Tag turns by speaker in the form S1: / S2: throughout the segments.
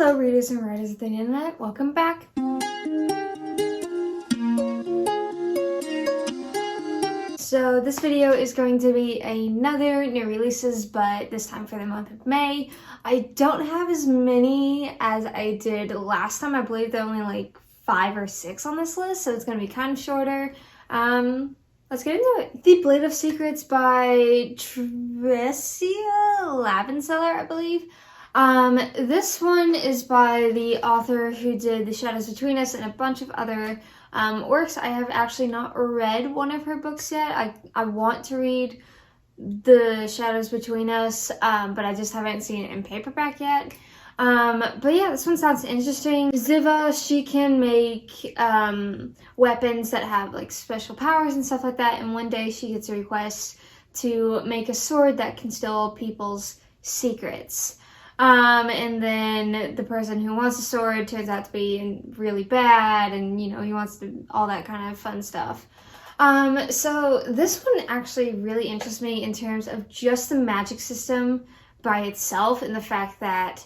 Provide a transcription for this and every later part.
S1: Hello readers and writers of the internet, welcome back. So this video is going to be another new releases, but this time for the month of May. I don't have as many as I did last time. I believe there are only like 5 or 6 on this list, so it's going to be kind of shorter. Let's get into it. The Blade of Secrets by Tricia Lavenseller, I believe. This one is by the author who did The Shadows Between Us and a bunch of other works. I have actually not read one of her books yet. I want to read The Shadows Between Us, but I just haven't seen it in paperback yet. But yeah, this one sounds interesting. Ziva, she can make weapons that have like special powers and stuff like that, and one day she gets a request to make a sword that can steal people's secrets. And then the person who wants the sword turns out to be really bad, and you know, he wants to all that kind of fun stuff. So this one actually really interests me in terms of just the magic system by itself, and the fact that,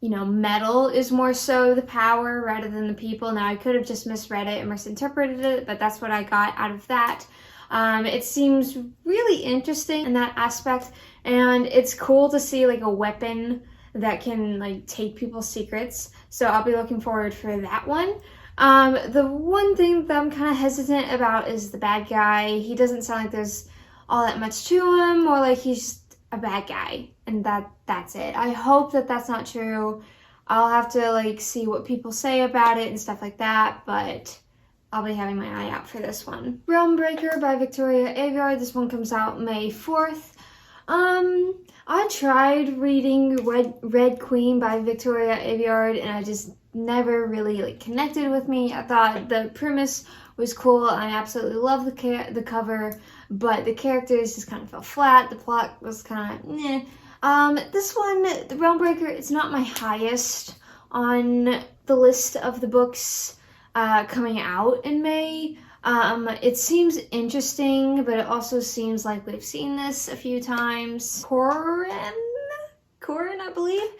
S1: you know, metal is more so the power rather than the people. Now, I could have just misread it and misinterpreted it, but that's what I got out of that. It seems really interesting in that aspect, and it's cool to see like a weapon that can like take people's secrets. So I'll be looking forward for that one. The one thing that I'm kind of hesitant about is the bad guy. He doesn't sound like there's all that much to him, or like he's just a bad guy, and that's it. I hope that that's not true. I'll have to like see what people say about it and stuff like that, but I'll be having my eye out for this one. Realm Breaker by Victoria Aveyard. This one comes out May 4th. I tried reading Red Queen by Victoria Aveyard, and I just never really like connected with me. I thought the premise was cool. I absolutely love the cover, but the characters just kind of fell flat. The plot was kind of meh. This one, The Realm Breaker, it's not my highest on the list of the books coming out in May. It seems interesting, but it also seems like we've seen this a few times. Corin, I believe.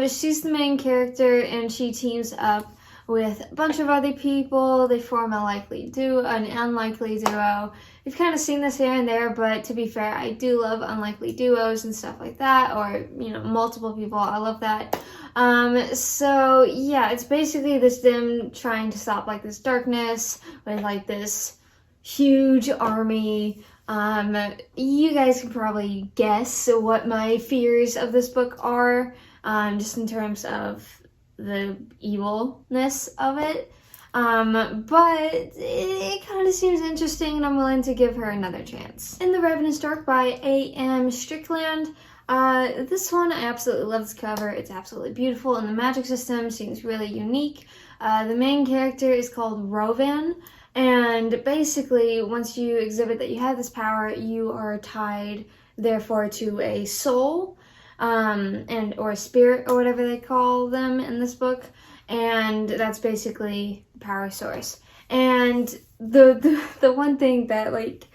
S1: She's the main character, and she teams up with a bunch of other people. They form an unlikely duo. We've kind of seen this here and there, but to be fair, I do love unlikely duos and stuff like that, or, you know, multiple people. I love that. So yeah, it's basically them trying to stop like this darkness with like this huge army. You guys can probably guess what my fears of this book are, just in terms of the evilness of it. But it kind of seems interesting, and I'm willing to give her another chance. In the Ravenous Dark by A.M. Strickland. This one, I absolutely love this cover. It's absolutely beautiful, and the magic system seems really unique. The main character is called Rovan, and basically once you exhibit that you have this power, you are tied therefore to a soul, or a spirit, or whatever they call them in this book, and that's basically the power source. And the one thing that like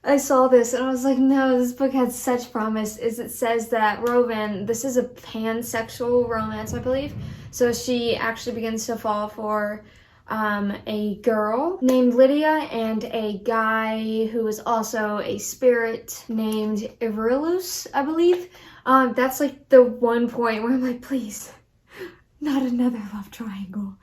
S1: I saw this and I was like, no, this book had such promise, is it says that Rovan, this is a pansexual romance, I believe. So she actually begins to fall for a girl named Lydia and a guy who is also a spirit named Iverlus, I believe. That's like the one point where I'm like, please, not another love triangle.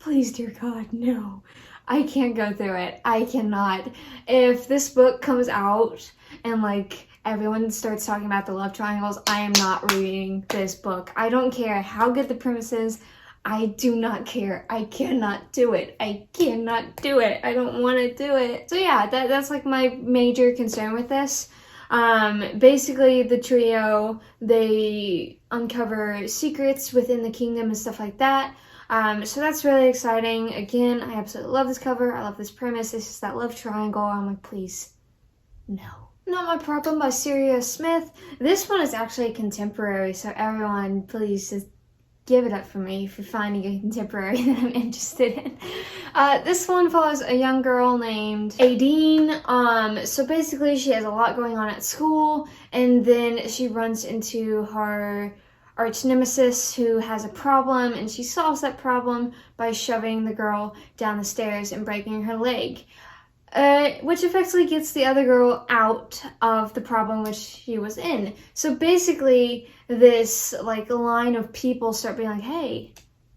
S1: Please, dear God, no. I can't go through it. I cannot. If this book comes out and like everyone starts talking about the love triangles, I am not reading this book. I don't care how good the premise is. I do not care. I cannot do it. I cannot do it. I don't want to do it. So yeah, that's like my major concern with this. Basically the trio, they uncover secrets within the kingdom and stuff like that. So that's really exciting. Again, I absolutely love this cover. I love this premise. It's just that love triangle. I'm like, please, no. Not My Problem by Syria Smith. This one is actually contemporary, so everyone, please just give it up for me for finding a contemporary that I'm interested in. This one follows a young girl named Aideen. So basically she has a lot going on at school, and then she runs into her arch nemesis who has a problem, and she solves that problem by shoving the girl down the stairs and breaking her leg. Which effectively gets the other girl out of the problem which she was in. So basically, this like line of people start being like, hey,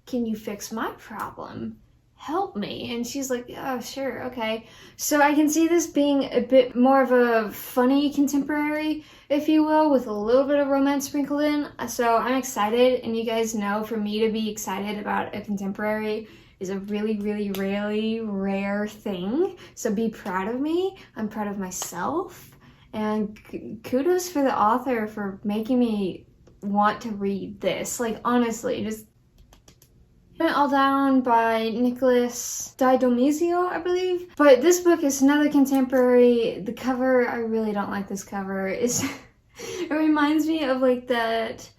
S1: can you fix my problem? Help me. And she's like, oh, sure, okay. So I can see this being a bit more of a funny contemporary, if you will, with a little bit of romance sprinkled in. So I'm excited, and you guys know for me to be excited about a contemporary is a really, really, really rare thing. So be proud of me. I'm proud of myself. And kudos for the author for making me want to read this. Like, honestly, just Went All Down by Nicholas Di Domizio, I believe. But this book is another contemporary. The cover, I really don't like this cover. It reminds me of like that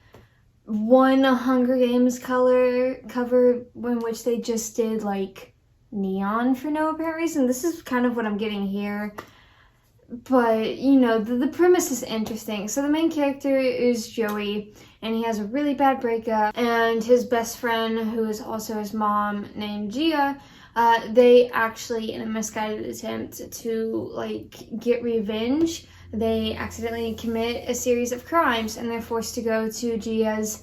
S1: one Hunger Games color cover in which they just did like neon for no apparent reason. This is kind of what I'm getting here. But, you know, the premise is interesting. So the main character is Joey, and he has a really bad breakup, and his best friend, who is also his mom, named Gia, they actually, in a misguided attempt to, like, get revenge, they accidentally commit a series of crimes, and they're forced to go to Gia's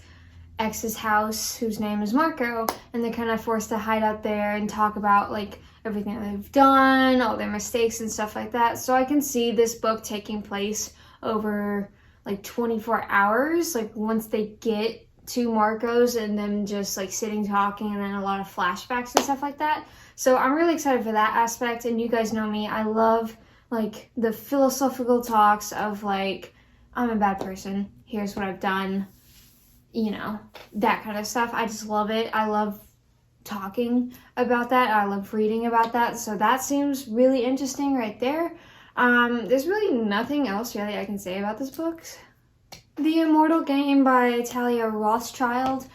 S1: ex's house, whose name is Marco, and they're kind of forced to hide out there and talk about, like, everything they've done, all their mistakes and stuff like that. So I can see this book taking place over like 24 hours, like once they get to Marco's and them just like sitting talking, and then a lot of flashbacks and stuff like that. So I'm really excited for that aspect, and you guys know me, I love like the philosophical talks of like, I'm a bad person, here's what I've done, you know, that kind of stuff. I just love it. I love talking about that. I love reading about that. So that seems really interesting right there. There's really nothing else really I can say about this book. The Immortal Game by Talia Rothschild.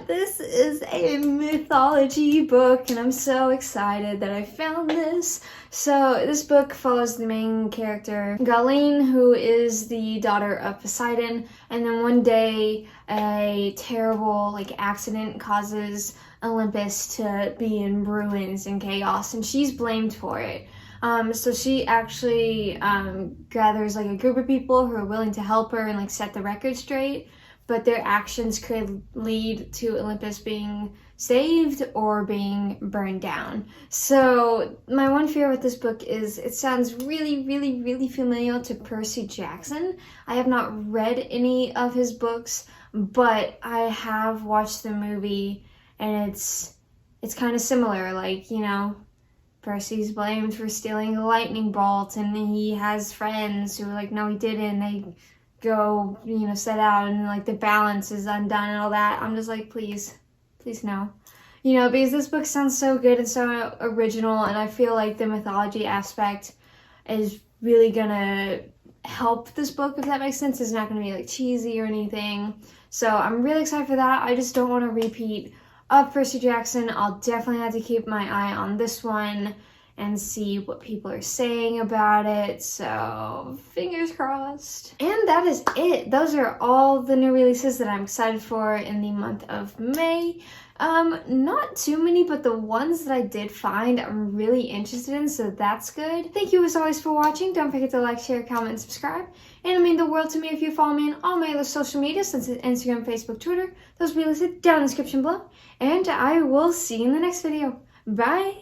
S1: This is a mythology book, and I'm so excited that I found this. So this book follows the main character, Galeen, who is the daughter of Poseidon, and then one day a terrible like accident causes Olympus to be in ruins and chaos, and she's blamed for it. So she actually gathers like a group of people who are willing to help her and like set the record straight, but their actions could lead to Olympus being saved or being burned down. So my one fear with this book is it sounds really, really, really familiar to Percy Jackson. I have not read any of his books, but I have watched the movie, and it's kind of similar. Like, you know, Percy's blamed for stealing a lightning bolt, and he has friends who are like, no, he didn't. They go, you know, set out, and like the balance is undone and all that. I'm just like, please no. You know, because this book sounds so good and so original, and I feel like the mythology aspect is really gonna help this book, if that makes sense. It's not gonna be like cheesy or anything. So I'm really excited for that. I just don't want to repeat of Percy Jackson. I'll definitely have to keep my eye on this one and see what people are saying about it. So fingers crossed. And that is it. Those are all the new releases that I'm excited for in the month of May. Not too many, but the ones that I did find I'm really interested in, so that's good. Thank you as always for watching. Don't forget to like, share, comment, and subscribe. And it means the world to me if you follow me on all my other social media, such as Instagram, Facebook, Twitter. Those will be listed down in the description below. And I will see you in the next video. Bye!